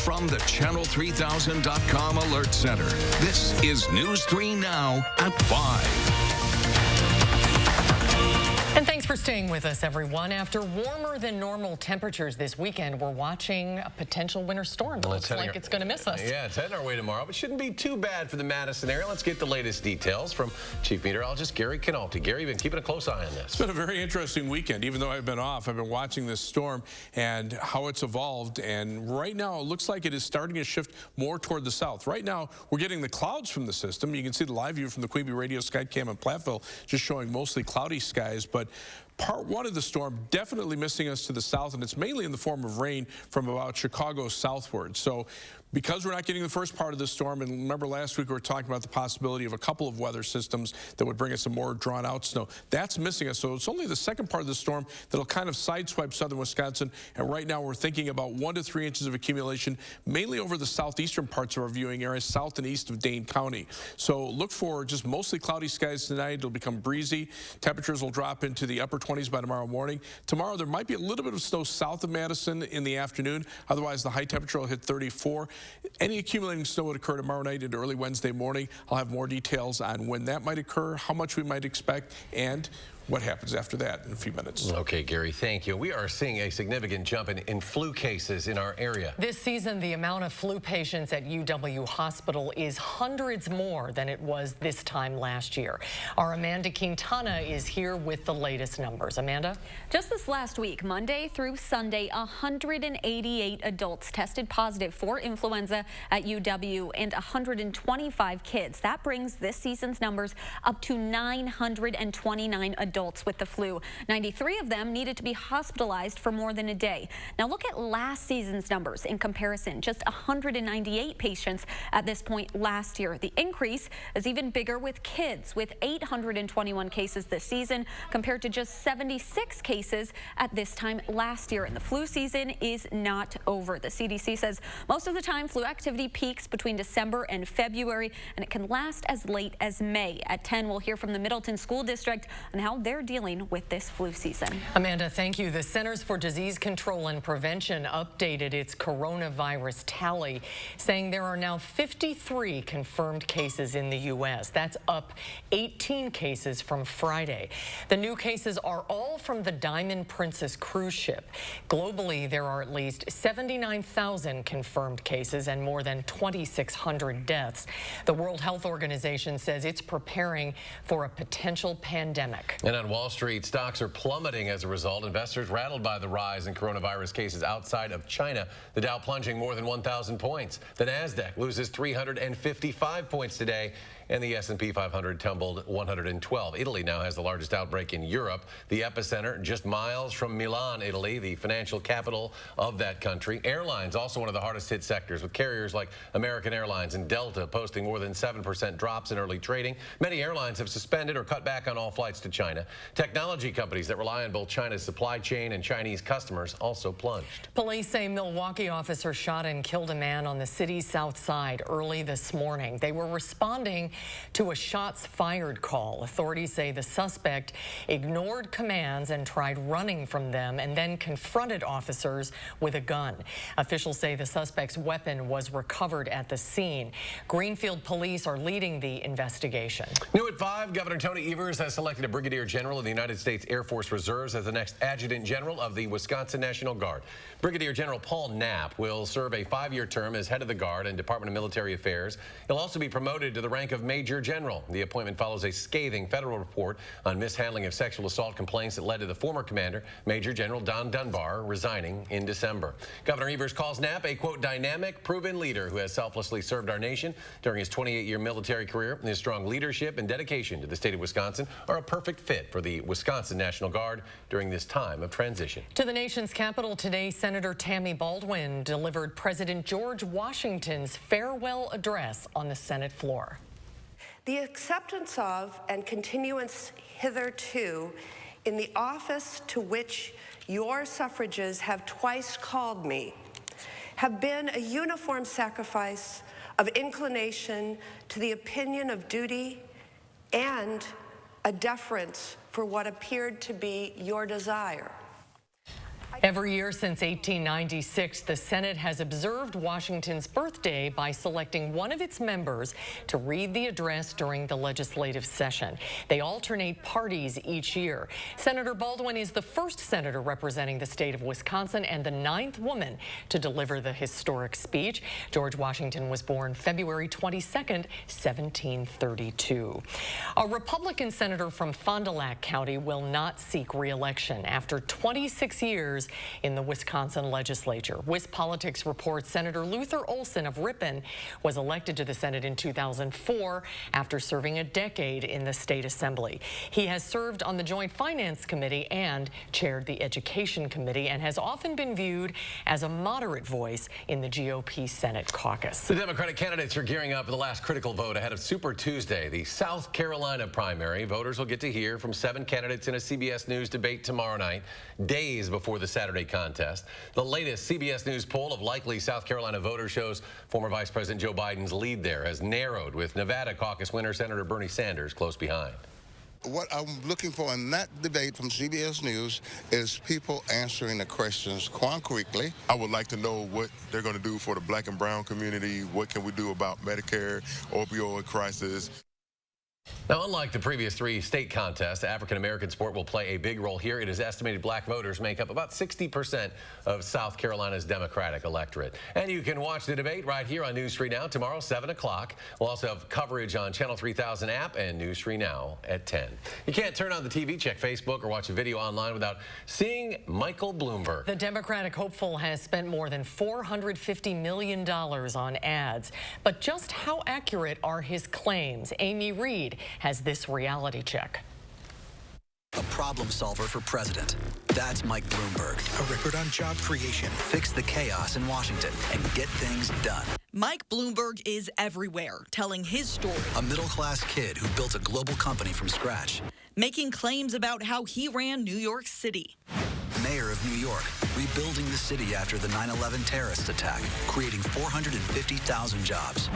From the Channel3000.com Alert Center, this is News 3 Now at 5. And thanks for staying with us, everyone. After warmer than normal temperatures this weekend, we're watching a potential winter storm that looks like it's going to miss us. Yeah, it's heading our way tomorrow, but shouldn't be too bad for the Madison area. Let's get the latest details from Chief Meteorologist Gary Canalti. Gary, you've been keeping a close eye on this. It's been a very interesting weekend. Even though I've been off, I've been watching this storm and how it's evolved. And right now, it looks like it is starting to shift more toward the south. Right now, we're getting the clouds from the system. You can see the live view from the Queen Bee Radio Skycam in Platteville, just showing mostly cloudy skies. But part one of the storm definitely missing us to the south, and it's mainly in the form of rain from about Chicago southward. So because we're not getting the first part of the storm, and remember last week we were talking about the possibility of a couple of weather systems that would bring us some more drawn out snow. That's missing us. So it's only the second part of the storm that'll kind of sideswipe southern Wisconsin. And right now we're thinking about 1 to 3 inches of accumulation, mainly over the southeastern parts of our viewing area, south and east of Dane County. So look for just mostly cloudy skies tonight. It'll become breezy. Temperatures will drop into the upper 20s by tomorrow morning. Tomorrow there might be a little bit of snow south of Madison in the afternoon. Otherwise the high temperature will hit 34. Any accumulating snow would occur tomorrow night into early Wednesday morning. I'll have more details on when that might occur, how much we might expect, and what happens after that in a few minutes. Okay, Gary, thank you. We are seeing a significant jump in flu cases in our area. This season, the amount of flu patients at UW Hospital is hundreds more than it was this time last year. Our Amanda Quintana is here with the latest numbers. Amanda? Just this last week, Monday through Sunday, 188 adults tested positive for influenza at UW and 125 kids. That brings this season's numbers up to 929 adults with the flu. 93 of them needed to be hospitalized for more than a day. Now look at last season's numbers in comparison. Just 198 patients at this point last year. The increase is even bigger with kids, with 821 cases this season compared to just 76 cases at this time last year. And the flu season is not over. The CDC says most of the time flu activity peaks between December and February, and it can last as late as May. At 10, we'll hear from the Middleton School District on how they're dealing with this flu season. Amanda, thank you. The Centers for Disease Control and Prevention updated its coronavirus tally, saying there are now 53 confirmed cases in the U.S. That's up 18 cases from Friday. The new cases are all from the Diamond Princess cruise ship. Globally, there are at least 79,000 confirmed cases and more than 2,600 deaths. The World Health Organization says it's preparing for a potential pandemic. And on Wall Street, stocks are plummeting as a result. Investors rattled by the rise in coronavirus cases outside of China. The Dow plunging more than 1,000 points. The Nasdaq loses 355 points today, and the S&P 500 tumbled 112. Italy now has the largest outbreak in Europe. The epicenter just miles from Milan, Italy, the financial capital of that country. Airlines also one of the hardest hit sectors, with carriers like American Airlines and Delta posting more than 7% drops in early trading. Many airlines have suspended or cut back on all flights to China. Technology companies that rely on both China's supply chain and Chinese customers also plunged. Police say Milwaukee officers shot and killed a man on the city's south side early this morning. They were responding to a shots fired call. Authorities say the suspect ignored commands and tried running from them and then confronted officers with a gun. Officials say the suspect's weapon was recovered at the scene. Greenfield police are leading the investigation. New at 5, Governor Tony Evers has selected a Brigadier General of the United States Air Force Reserves as the next Adjutant General of the Wisconsin National Guard. Brigadier General Paul Knapp will serve a 5-year term as head of the Guard and Department of Military Affairs. He'll also be promoted to the rank of Major General. The appointment follows a scathing federal report on mishandling of sexual assault complaints that led to the former commander, Major General Don Dunbar, resigning in December. Governor Evers calls Knapp a, quote, dynamic, proven leader who has selflessly served our nation during his 28-year military career. His strong leadership and dedication to the state of Wisconsin are a perfect fit for the Wisconsin National Guard during this time of transition. To the nation's capital today, Senator Tammy Baldwin delivered President George Washington's farewell address on the Senate floor. The acceptance of and continuance hitherto in the office to which your suffrages have twice called me have been a uniform sacrifice of inclination to the opinion of duty and a deference for what appeared to be your desire. Every year since 1896, the Senate has observed Washington's birthday by selecting one of its members to read the address during the legislative session. They alternate parties each year. Senator Baldwin is the first senator representing the state of Wisconsin and the 9th woman to deliver the historic speech. George Washington was born February 22nd, 1732. A Republican senator from Fond du Lac County will not seek re-election after 26 years in the Wisconsin legislature. WisPolitics reports Senator Luther Olson of Ripon was elected to the Senate in 2004 after serving a decade in the state assembly. He has served on the Joint Finance Committee and chaired the Education Committee and has often been viewed as a moderate voice in the GOP Senate caucus. The Democratic candidates are gearing up for the last critical vote ahead of Super Tuesday, the South Carolina primary. Voters will get to hear from 7 candidates in a CBS News debate tomorrow night, days before the Saturday contest. The latest CBS News poll of likely South Carolina voters shows former Vice President Joe Biden's lead there has narrowed, with Nevada caucus winner Senator Bernie Sanders close behind. What I'm looking for in that debate from CBS News is people answering the questions concretely. I would like to know what they're going to do for the black and brown community. What can we do about Medicare, opioid crisis? Now, unlike the previous 3 state contests, African-American support will play a big role here. It is estimated black voters make up about 60% of South Carolina's Democratic electorate. And you can watch the debate right here on News 3 Now tomorrow, 7 o'clock. We'll also have coverage on Channel 3000 app and News 3 Now at 10. You can't turn on the TV, check Facebook, or watch a video online without seeing Michael Bloomberg. The Democratic hopeful has spent more than $450 million on ads. But just how accurate are his claims? Amy Reed has this reality check. A problem solver for president. That's Mike Bloomberg. A record on job creation. Fix the chaos in Washington and get things done. Mike Bloomberg is everywhere, telling his story. A middle-class kid who built a global company from scratch. Making claims about how he ran New York City. Mayor of New York, rebuilding the city after the 9/11 terrorist attack, creating 450,000 jobs.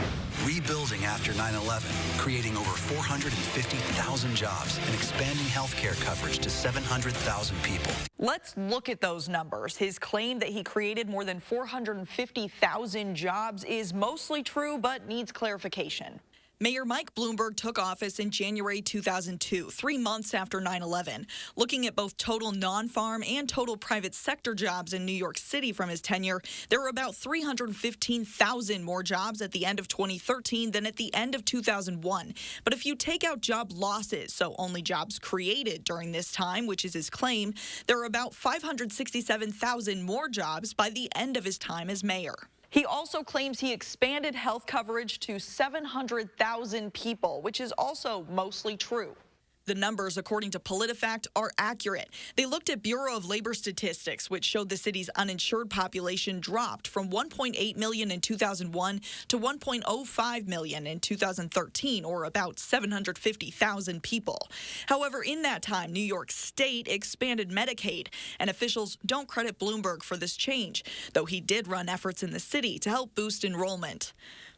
Rebuilding after 9/11, creating over 450,000 jobs and expanding health care coverage to 700,000 people. Let's look at those numbers. His claim that he created more than 450,000 jobs is mostly true, but needs clarification. Mayor Mike Bloomberg took office in January 2002, 3 months after 9/11. Looking at both total non-farm and total private sector jobs in New York City from his tenure, there were about 315,000 more jobs at the end of 2013 than at the end of 2001. But if you take out job losses, so only jobs created during this time, which is his claim, there are about 567,000 more jobs by the end of his time as mayor. He also claims he expanded health coverage to 700,000 people, which is also mostly true. The numbers, according to PolitiFact, are accurate. They looked at Bureau of Labor Statistics, which showed the city's uninsured population dropped from 1.8 million in 2001 to 1.05 million in 2013, or about 750,000 people. However, in that time, New York State expanded Medicaid, and officials don't credit Bloomberg for this change, though he did run efforts in the city to help boost enrollment.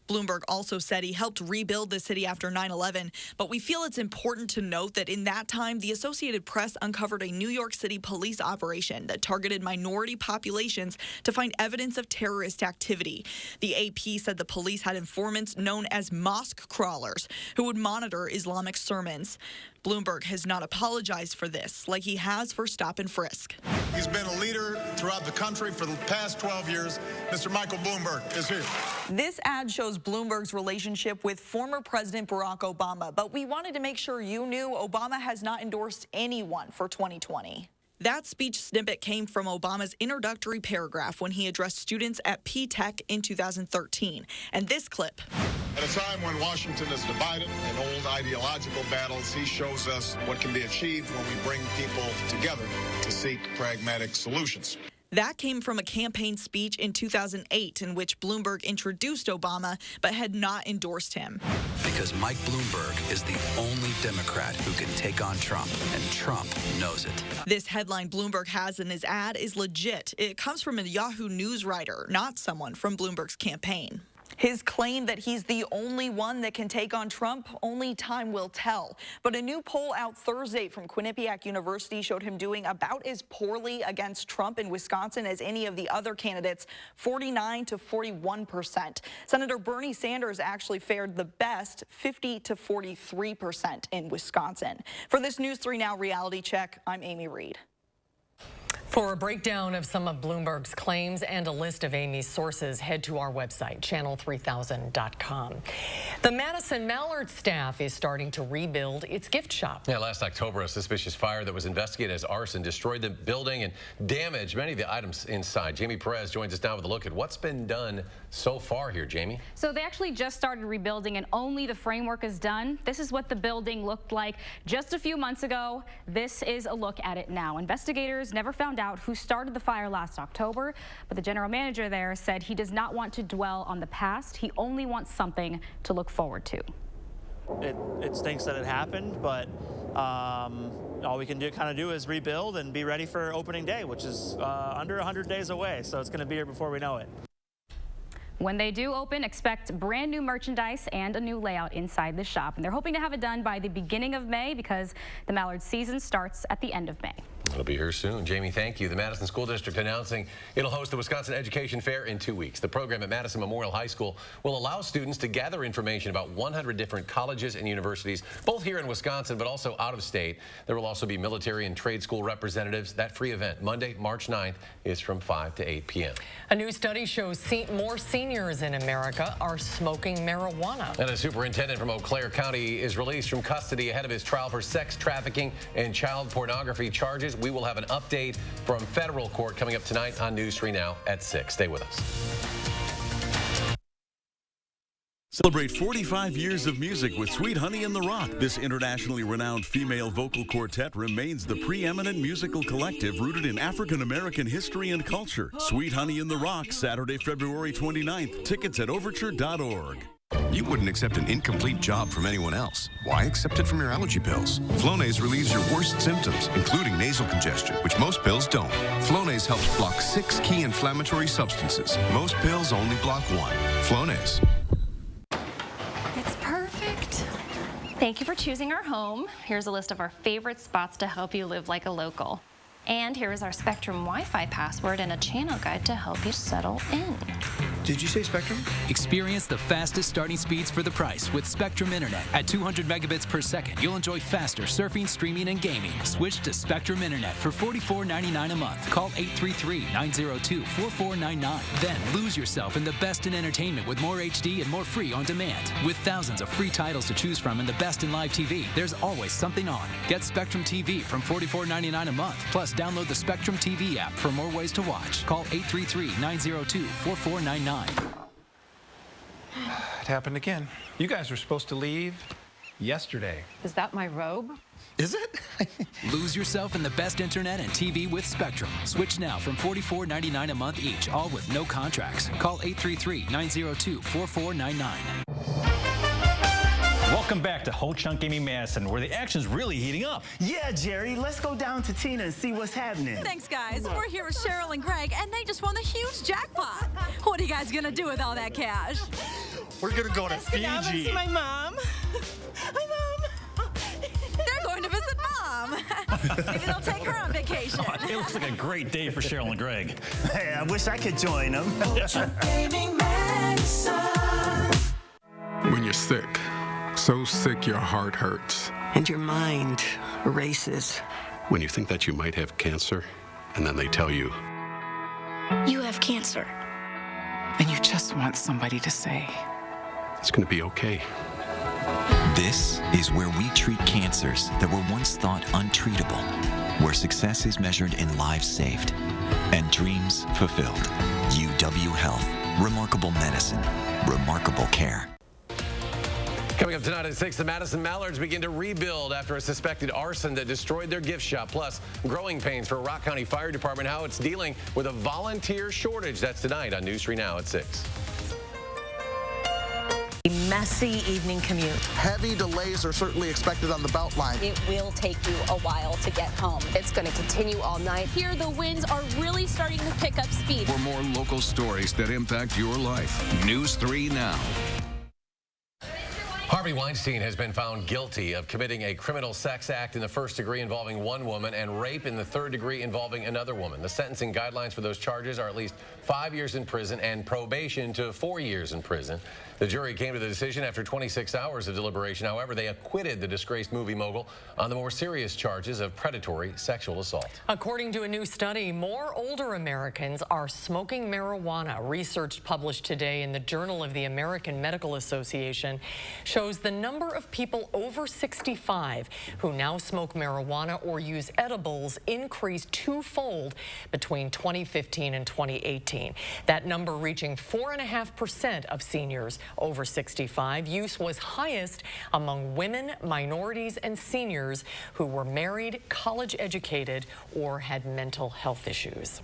Bloomberg also said he helped rebuild the city after 9/11, but we feel it's important to note that in that time, the Associated Press uncovered a New York City police operation that targeted minority populations to find evidence of terrorist activity. The AP said the police had informants known as mosque crawlers who would monitor Islamic sermons. Bloomberg has not apologized for this, like he has for stop and frisk. He's been a leader throughout the country for the past 12 years. Mr. Michael Bloomberg is here. This ad shows Bloomberg's relationship with former President Barack Obama, but we wanted to make sure you knew Obama has not endorsed anyone for 2020. That speech snippet came from Obama's introductory paragraph when he addressed students at P-Tech in 2013. And this clip. At a time when Washington is divided in old ideological battles, he shows us what can be achieved when we bring people together to seek pragmatic solutions. That came from a campaign speech in 2008 in which Bloomberg introduced Obama but had not endorsed him. Because Mike Bloomberg is the only Democrat who can take on Trump, and Trump knows it. This headline Bloomberg has in his ad is legit. It comes from a Yahoo News writer, not someone from Bloomberg's campaign. His claim that he's the only one that can take on Trump, only time will tell. But a new poll out Thursday from Quinnipiac University showed him doing about as poorly against Trump in Wisconsin as any of the other candidates, 49 to 41%. Senator Bernie Sanders actually fared the best, 50 to 43% in Wisconsin. For this News 3 Now reality check, I'm Amy Reed. For a breakdown of some of Bloomberg's claims and a list of Amy's sources, head to our website, channel3000.com. The Madison Mallard staff is starting to rebuild its gift shop. Yeah, last October, a suspicious fire that was investigated as arson destroyed the building and damaged many of the items inside. Jamie Perez joins us now with a look at what's been done so far here, Jamie. So they actually just started rebuilding and only the framework is done. This is what the building looked like just a few months ago. This is a look at it now. Investigators never found out who started the fire last October, but the general manager there said he does not want to dwell on the past. He only wants something to look forward to. It stinks that it happened, but all we can do is rebuild and be ready for opening day, which is under 100 days away. So it's going to be here before we know it. When they do open, expect brand new merchandise and a new layout inside the shop. And they're hoping to have it done by the beginning of May because the Mallard season starts at the end of May. It'll be here soon. Jamie, thank you. The Madison School District announcing it'll host the Wisconsin Education Fair in 2 weeks. The program at Madison Memorial High School will allow students to gather information about 100 different colleges and universities, both here in Wisconsin, but also out of state. There will also be military and trade school representatives. That free event, Monday, March 9th, is from 5 to 8 p.m. A new study shows more seniors in America are smoking marijuana. And a superintendent from Eau Claire County is released from custody ahead of his trial for sex trafficking and child pornography charges. We will have an update from federal court coming up tonight on News 3 Now at 6. Stay with us. Celebrate 45 years of music with Sweet Honey in the Rock. This internationally renowned female vocal quartet remains the preeminent musical collective rooted in African American history and culture. Sweet Honey in the Rock, Saturday, February 29th. Tickets at overture.org. You wouldn't accept an incomplete job from anyone else. Why accept it from your allergy pills? Flonase relieves your worst symptoms, including nasal congestion, which most pills don't. Flonase helps block 6 key inflammatory substances. Most pills only block 1. Flonase. It's perfect. Thank you for choosing our home. Here's a list of our favorite spots to help you live like a local. And here is our Spectrum Wi-Fi password and a channel guide to help you settle in. Did you say Spectrum? Experience the fastest starting speeds for the price with Spectrum Internet. At 200 megabits per second, you'll enjoy faster surfing, streaming, and gaming. Switch to Spectrum Internet for $44.99 a month. Call 833-902-4499. Then lose yourself in the best in entertainment with more HD and more free on demand. With thousands of free titles to choose from and the best in live TV, there's always something on. Get Spectrum TV from $44.99 a month. Plus, download the Spectrum TV app for more ways to watch. Call 833-902-4499. It happened again. You guys were supposed to leave yesterday. Is that my robe? Is it? Lose yourself in the best internet and TV with Spectrum. Switch now from $44.99 a month each, all with no contracts. Call 833-902-4499. Welcome back to Ho Chunk Gaming Madison, where the action's really heating up. Yeah, Jerry, let's go down to Tina and see what's happening. Thanks, guys. We're here with Cheryl and Greg, and they just won the huge jackpot. What are you guys gonna do with all that cash? We're gonna go to Fiji. Now let's see my mom. Hi, Mom. They're going to visit Mom. Maybe they'll take her on vacation. Oh, it looks like a great day for Cheryl and Greg. Hey, I wish I could join them. When you're sick, so sick your heart hurts. And your mind races. When you think that you might have cancer, and then they tell you, you have cancer. And you just want somebody to say, it's going to be okay. This is where we treat cancers that were once thought untreatable, where success is measured in lives saved and dreams fulfilled. UW Health. Remarkable medicine. Remarkable care. Coming up tonight at 6, the Madison Mallards begin to rebuild after a suspected arson that destroyed their gift shop. Plus, growing pains for Rock County Fire Department, how it's dealing with a volunteer shortage. That's tonight on News 3 Now at 6. messy evening commute. Heavy delays are certainly expected on the Beltline. It will take you a while to get home. It's going to continue all night. Here, the winds are really starting to pick up speed. For more local stories that impact your life, News 3 Now. Harvey Weinstein has been found guilty of committing a criminal sex act in the first degree involving one woman and rape in the third degree involving another woman. The sentencing guidelines for those charges are at least 5 years in prison and probation to 4 years in prison. The jury came to the decision after 26 hours of deliberation. However, they acquitted the disgraced movie mogul on the more serious charges of predatory sexual assault. According to a new study, more older Americans are smoking marijuana. Research published today in the Journal of the American Medical Association shows the number of people over 65 who now smoke marijuana or use edibles increased twofold between 2015 and 2018. That number reaching 4.5% of seniors over 65. Use was highest among women, minorities, and seniors who were married, college educated, or had mental health issues.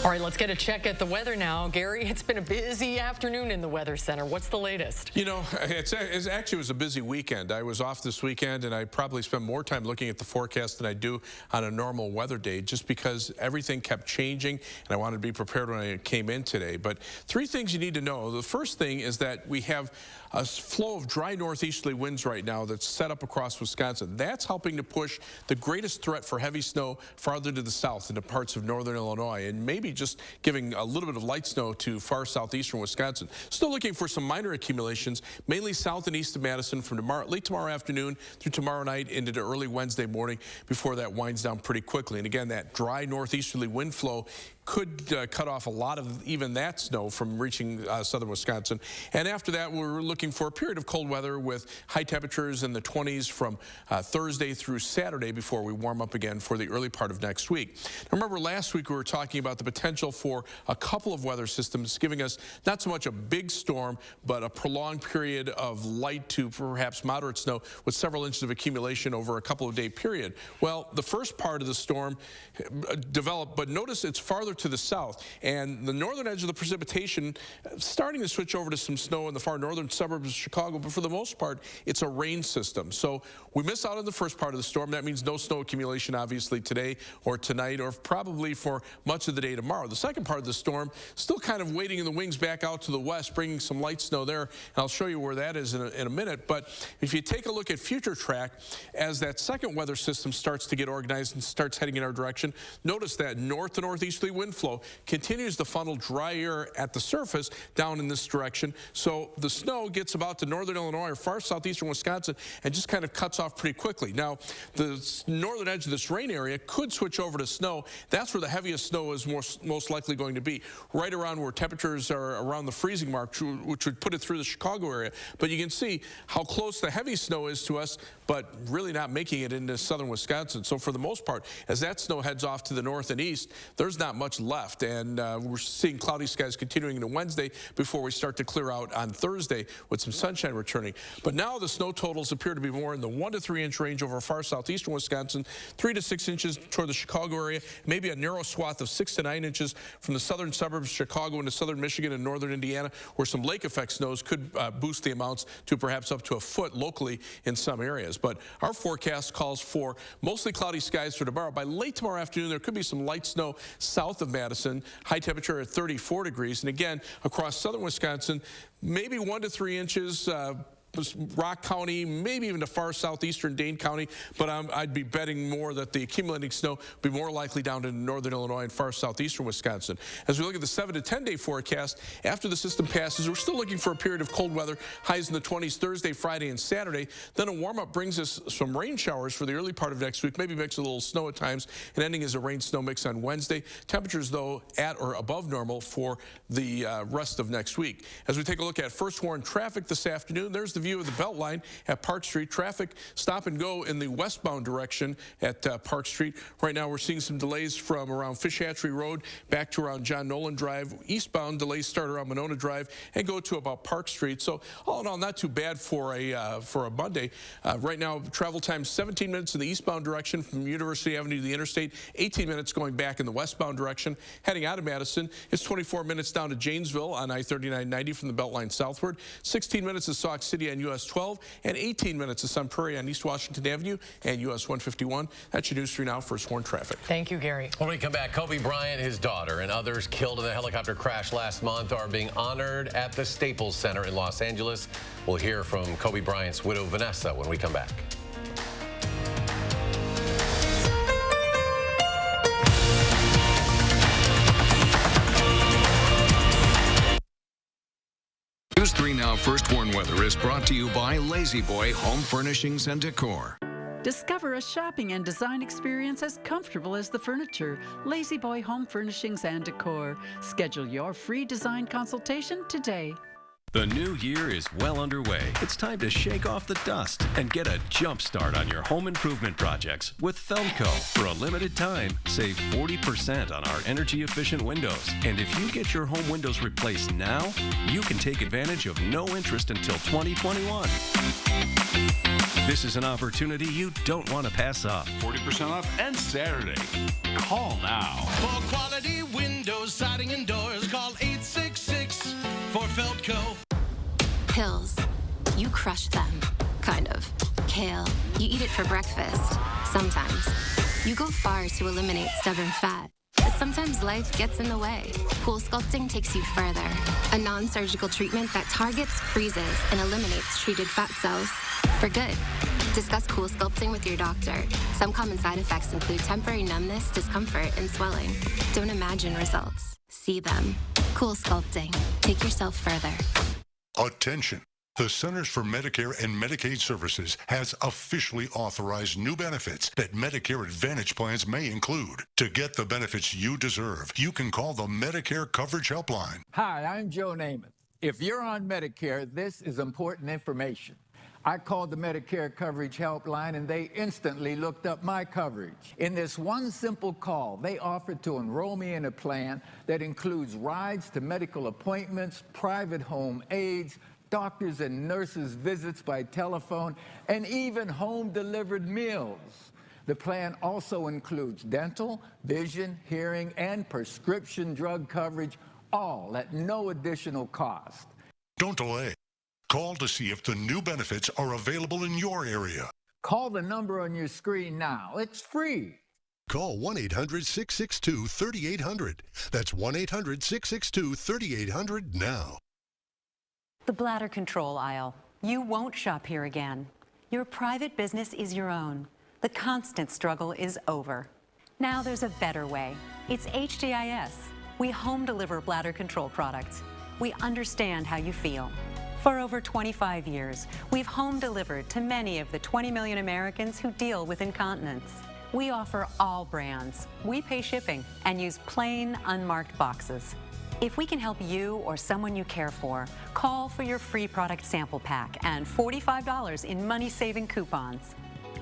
All right, let's get a check at the weather now. Gary, it's been a busy afternoon in the Weather Center. What's the latest? You know, it actually was a busy weekend. I was off this weekend, and I probably spent more time looking at the forecast than I do on a normal weather day, just because everything kept changing, and I wanted to be prepared when I came in today. But three things you need to know. The first thing is that we have a flow of dry northeasterly winds right now that's set up across Wisconsin. That's helping to push the greatest threat for heavy snow farther to the south into parts of northern Illinois, and maybe just giving a little bit of light snow to far southeastern Wisconsin. Still looking for some minor accumulations, mainly south and east of Madison from late tomorrow afternoon through tomorrow night into the early Wednesday morning before that winds down pretty quickly. And again, that dry northeasterly wind flow could cut off a lot of even that snow from reaching southern Wisconsin. And after that, we're looking for a period of cold weather with high temperatures in the 20s from Thursday through Saturday before we warm up again for the early part of next week. Now, remember last week we were talking about the potential for a couple of weather systems giving us not so much a big storm, but a prolonged period of light to perhaps moderate snow with several inches of accumulation over a couple of day period. Well, the first part of the storm developed, but notice it's farther to the south, and the northern edge of the precipitation starting to switch over to some snow in the far northern suburbs of Chicago, but for the most part it's a rain system. So we miss out on the first part of the storm. That means no snow accumulation obviously today or tonight or probably for much of the day tomorrow. The second part of the storm still kind of waiting in the wings back out to the west, bringing some light snow there, and I'll show you where that is in a minute. But if you take a look at future track, as that second weather system starts to get organized and starts heading in our direction, notice that north to northeasterly wind flow continues to funnel dry air at the surface down in this direction. So the snow gets about to northern Illinois or far southeastern Wisconsin and just kind of cuts off pretty quickly. Now, the northern edge of this rain area could switch over to snow. That's where the heaviest snow is most likely going to be, right around where temperatures are around the freezing mark, which would put it through the Chicago area. But you can see how close the heavy snow is to us, but really not making it into southern Wisconsin. So for the most part, as that snow heads off to the north and east, there's not much left. And we're seeing cloudy skies continuing into Wednesday before we start to clear out on Thursday with some sunshine returning. But now the snow totals appear to be more in the 1 to 3 inch range over far southeastern Wisconsin, 3 to 6 inches toward the Chicago area, maybe a narrow swath of 6 to 9 inches from the southern suburbs of Chicago into southern Michigan and northern Indiana, where some lake effect snows could boost the amounts to perhaps up to a foot locally in some areas. But our forecast calls for mostly cloudy skies for tomorrow. By late tomorrow afternoon, there could be some light snow south of Madison, high temperature at 34 degrees. And again, across southern Wisconsin, maybe 1 to 3 inches, Rock County, maybe even to far southeastern Dane County, but I'd be betting more that the accumulating snow will be more likely down to northern Illinois and far southeastern Wisconsin. As we look at the 7 to 10 day forecast, after the system passes, we're still looking for a period of cold weather, highs in the 20s Thursday, Friday, and Saturday. Then a warm-up brings us some rain showers for the early part of next week, maybe mix a little snow at times, and ending as a rain-snow mix on Wednesday. Temperatures, though, at or above normal for the rest of next week. As we take a look at first warn traffic this afternoon, there's the view of the Beltline at Park Street. Traffic stop and go in the westbound direction at Park Street. Right now we're seeing some delays from around Fish Hatchery Road back to around John Nolan Drive. Eastbound delays start around Monona Drive and go to about Park Street. So all in all, not too bad for a Monday. Right now, travel time 17 minutes in the eastbound direction from University Avenue to the interstate, 18 minutes going back in the westbound direction. Heading out of Madison, it's 24 minutes down to Janesville on I-3990 from the Beltline southward, 16 minutes to Sauk City on US 12, and 18 minutes to Sun Prairie on East Washington Avenue and US 151. That's your News 3 Now First Warn traffic. Thank you, Gary. When we come back, Kobe Bryant, his daughter, and others killed in the helicopter crash last month are being honored at the Staples Center in Los Angeles. We'll hear from Kobe Bryant's widow, Vanessa, when we come back. News 3 Now First Warn Weather is brought to you by Lazy Boy Home Furnishings and Decor. Discover a shopping and design experience as comfortable as the furniture. Lazy Boy Home Furnishings and Decor. Schedule your free design consultation today. The new year is well underway. It's time to shake off the dust and get a jump start on your home improvement projects with Feldco. For a limited time, save 40% on our energy-efficient windows. And if you get your home windows replaced now, you can take advantage of no interest until 2021. This is an opportunity you don't want to pass up. 40% off and Saturday. Call now. For quality windows, siding, and doors, call 866 for Feldco. Pills. You crush them. Kind of. Kale. You eat it for breakfast. Sometimes. You go far to eliminate stubborn fat. But sometimes life gets in the way. Cool Sculpting takes you further. A non-surgical treatment that targets, freezes, and eliminates treated fat cells. For good. Discuss Cool Sculpting with your doctor. Some common side effects include temporary numbness, discomfort, and swelling. Don't imagine results. See them. Cool Sculpting. Take yourself further. Attention. The Centers for Medicare and Medicaid Services has officially authorized new benefits that Medicare Advantage plans may include. To get the benefits you deserve, you can call the Medicare Coverage Helpline. Hi, I'm Joe Namath. If you're on Medicare, this is important information. I called the Medicare Coverage Helpline and they instantly looked up my coverage. In this one simple call, they offered to enroll me in a plan that includes rides to medical appointments, private home aides, doctors and nurses' visits by telephone, and even home-delivered meals. The plan also includes dental, vision, hearing, and prescription drug coverage, all at no additional cost. Don't delay. Call to see if the new benefits are available in your area. Call the number on your screen now. It's free. Call 1-800-662-3800. That's 1-800-662-3800 now. The bladder control aisle. You won't shop here again. Your private business is your own. The constant struggle is over. Now there's a better way. It's HDIS. We home deliver bladder control products. We understand how you feel. For over 25 years, we've home delivered to many of the 20 million Americans who deal with incontinence. We offer all brands. We pay shipping and use plain, unmarked boxes. If we can help you or someone you care for, call for your free product sample pack and $45 in money-saving coupons.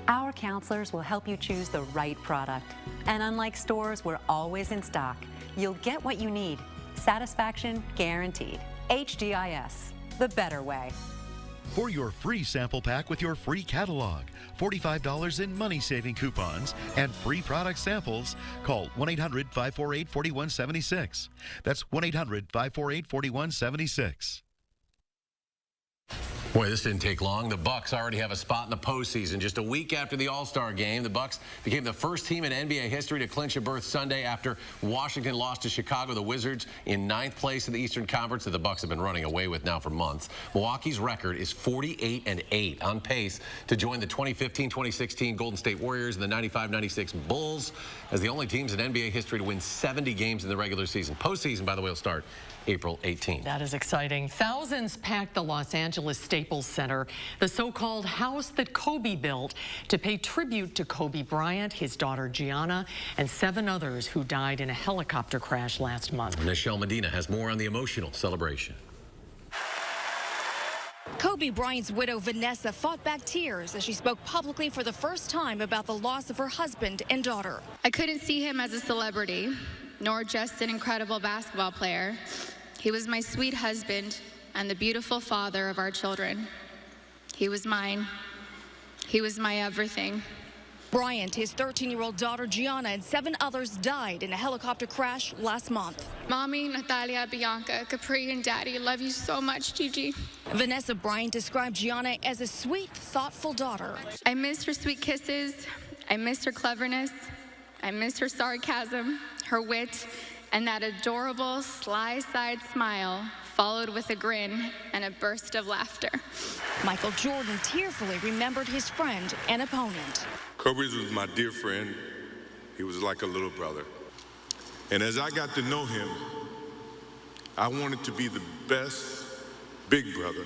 Our counselors will help you choose the right product. And unlike stores, we're always in stock. You'll get what you need. Satisfaction guaranteed. HDIS. The better way. For your free sample pack with your free catalog, $45 in money-saving coupons, and free product samples, call 1-800-548-4176. That's 1-800-548-4176. Boy, this didn't take long. The Bucks already have a spot in the postseason. Just a week after the All-Star game, the Bucks became the first team in NBA history to clinch a berth Sunday after Washington lost to Chicago. The Wizards in 9th place in the Eastern Conference that the Bucks have been running away with now for months. Milwaukee's record is 48-8, on pace to join the 2015-2016 Golden State Warriors and the 95-96 Bulls as the only teams in NBA history to win 70 games in the regular season. Postseason, by the way, will start April 18th. That is exciting. Thousands packed the Los Angeles Staples Center, the so-called house that Kobe built to pay tribute to Kobe Bryant, his daughter Gianna, and 7 others who died in a helicopter crash last month. Michelle Medina has more on the emotional celebration. Kobe Bryant's widow, Vanessa, fought back tears as she spoke publicly for the first time about the loss of her husband and daughter. I couldn't see him as a celebrity, nor just an incredible basketball player. He was my sweet husband and the beautiful father of our children. He was mine. He was my everything. Bryant, his 13-year-old daughter Gianna, and 7 others died in a helicopter crash last month. Mommy, Natalia, Bianca, Capri, and Daddy love you so much, Gigi. Vanessa Bryant described Gianna as a sweet, thoughtful daughter. I miss her sweet kisses. I miss her cleverness. I miss her sarcasm, her wit, and that adorable sly-side smile followed with a grin and a burst of laughter. Michael Jordan tearfully remembered his friend and opponent. Kobe was my dear friend. He was like a little brother. And as I got to know him, I wanted to be the best big brother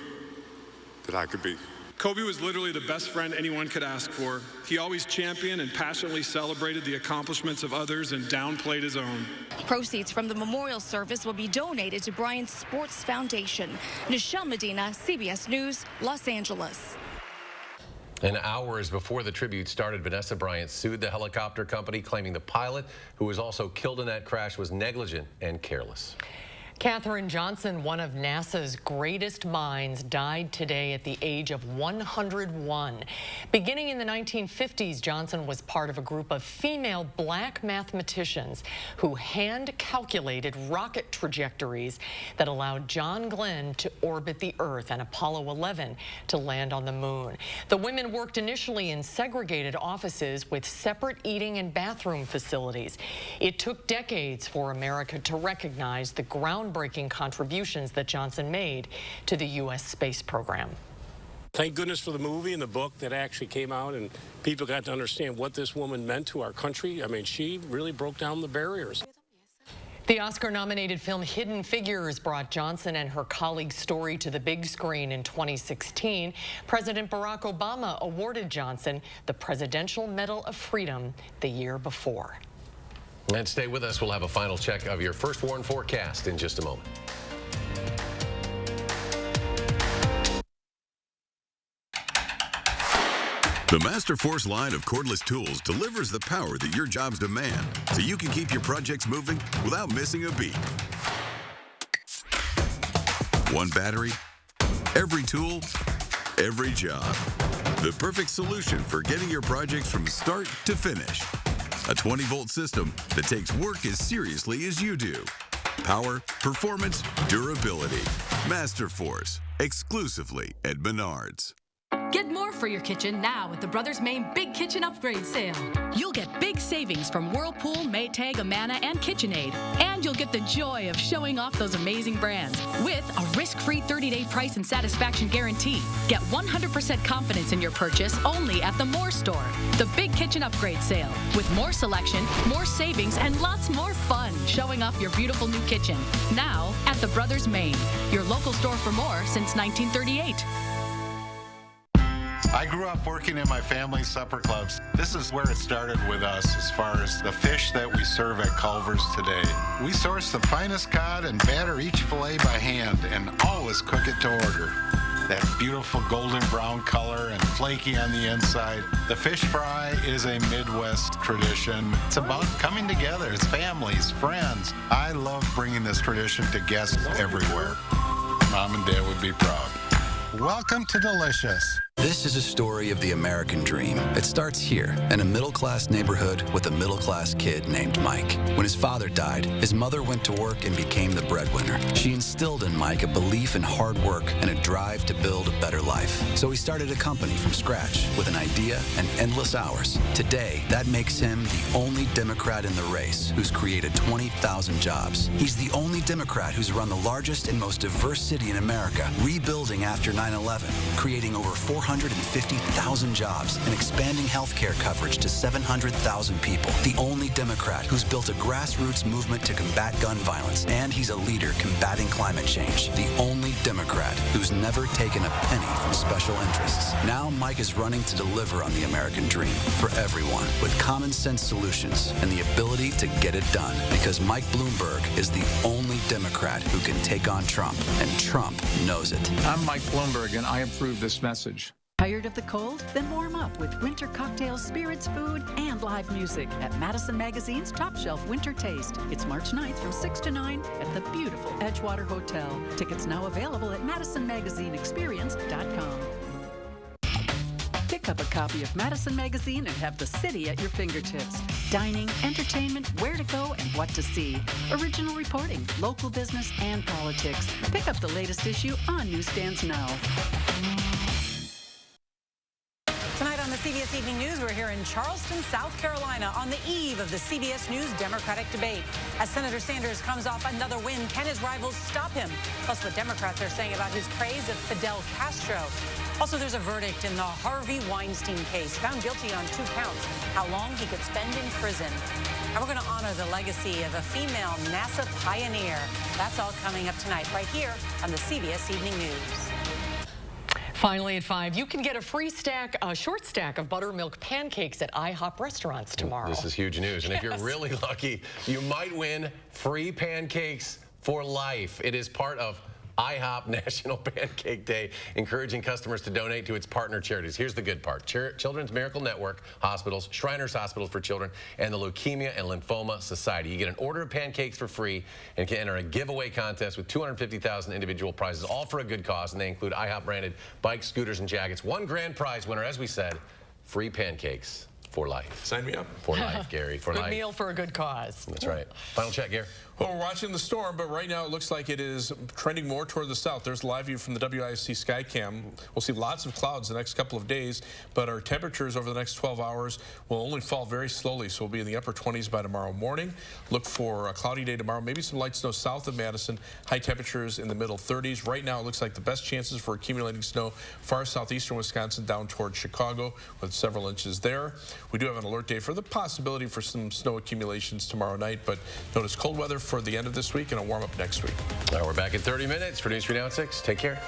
that I could be. Kobe was literally the best friend anyone could ask for. He always championed and passionately celebrated the accomplishments of others and downplayed his own. Proceeds from the memorial service will be donated to Bryant's Sports Foundation. Nichelle Medina, CBS News, Los Angeles. And hours before the tribute started, Vanessa Bryant sued the helicopter company, claiming the pilot, who was also killed in that crash, was negligent and careless. Katherine Johnson, one of NASA's greatest minds, died today at the age of 101. Beginning in the 1950s, Johnson was part of a group of female black mathematicians who hand-calculated rocket trajectories that allowed John Glenn to orbit the Earth and Apollo 11 to land on the moon. The women worked initially in segregated offices with separate eating and bathroom facilities. It took decades for America to recognize the groundbreaking contributions that Johnson made to the U.S. space program. Thank goodness for the movie and the book that actually came out, and people got to understand what this woman meant to our country. I mean, she really broke down the barriers. The Oscar-nominated film Hidden Figures brought Johnson and her colleague's story to the big screen in 2016. President Barack Obama awarded Johnson the Presidential Medal of Freedom the year before. And stay with us. We'll have a final check of your first warn forecast in just a moment. The Master Force line of cordless tools delivers the power that your jobs demand, so you can keep your projects moving without missing a beat. One battery, every tool, every job. The perfect solution for getting your projects from start to finish. A 20-volt system that takes work as seriously as you do. Power, performance, durability. Master Force, exclusively at Menards. Get more for your kitchen now at the Brothers Maine Big Kitchen Upgrade Sale. You'll get big savings from Whirlpool, Maytag, Amana, and KitchenAid. And you'll get the joy of showing off those amazing brands with a risk-free 30-day price and satisfaction guarantee. Get 100% confidence in your purchase only at the Moore Store. The Big Kitchen Upgrade Sale with more selection, more savings, and lots more fun showing off your beautiful new kitchen. Now at the Brothers Maine, your local store for more since 1938. I grew up working in my family's supper clubs. This is where it started with us as far as the fish that we serve at Culver's today. We source the finest cod and batter each fillet by hand and always cook it to order. That beautiful golden brown color and flaky on the inside. The fish fry is a Midwest tradition. It's about coming together. It's families, friends. I love bringing this tradition to guests everywhere. Mom and Dad would be proud. Welcome to Delicious. This is a story of the American dream. It starts here, in a middle-class neighborhood with a middle-class kid named Mike. When his father died, his mother went to work and became the breadwinner. She instilled in Mike a belief in hard work and a drive to build a better life. So he started a company from scratch with an idea and endless hours. Today, that makes him the only Democrat in the race who's created 20,000 jobs. He's the only Democrat who's run the largest and most diverse city in America, rebuilding after 9/11, creating over 400 450,000 jobs and expanding health care coverage to 700,000 people. The only Democrat who's built a grassroots movement to combat gun violence, and he's a leader combating climate change. The only Democrat who's never taken a penny from special interests. Now Mike is running to deliver on the American dream for everyone with common sense solutions and the ability to get it done. Because Mike Bloomberg is the only Democrat who can take on Trump, and Trump knows it. I'm Mike Bloomberg, and I approve this message. Tired of the cold? Then warm up with winter cocktails, spirits, food, and live music at Madison Magazine's Top Shelf Winter Taste. It's March 9th from 6 to 9 at the beautiful Edgewater Hotel. Tickets now available at MadisonMagazineExperience.com. Pick up a copy of Madison Magazine and have the city at your fingertips. Dining, entertainment, where to go, and what to see. Original reporting, local business, and politics. Pick up the latest issue on newsstands now. Tonight on the CBS Evening News, we're here in Charleston, South Carolina, on the eve of the CBS News Democratic debate. As Senator Sanders comes off another win, can his rivals stop him? Plus what Democrats are saying about his praise of Fidel Castro. Also, there's a verdict in the Harvey Weinstein case, found guilty on 2 counts, how long he could spend in prison. And we're going to honor the legacy of a female NASA pioneer. That's all coming up tonight, right here on the CBS Evening News. Finally at 5, you can get a free stack, a short stack of buttermilk pancakes at IHOP restaurants tomorrow. This is huge news. And if you're really lucky, you might win free pancakes for life. It is part of IHOP National Pancake Day, encouraging customers to donate to its partner charities. Here's the good part. Children's Miracle Network Hospitals, Shriners Hospitals for Children, and the Leukemia and Lymphoma Society. You get an order of pancakes for free and can enter a giveaway contest with 250,000 individual prizes, all for a good cause, and they include IHOP-branded bikes, scooters, and jackets. One grand prize winner, as we said, free pancakes for life. Sign me up. For life, Gary. For good life. meal for a good cause. That's right. Final check, Gary. Well, we're watching the storm, but right now it looks like it is trending more toward the south. There's a live view from the WIFC Skycam. We'll see lots of clouds the next couple of days, but our temperatures over the next 12 hours will only fall very slowly, so we'll be in the upper 20s by tomorrow morning. Look for a cloudy day tomorrow, maybe some light snow south of Madison, high temperatures in the middle 30s. Right now it looks like the best chances for accumulating snow far southeastern Wisconsin down towards Chicago with several inches there. We do have an alert day for the possibility for some snow accumulations tomorrow night, but notice cold weather for the end of this week and a warm up next week. All right, we're back in 30 minutes for News 3 Now at 6. Take care.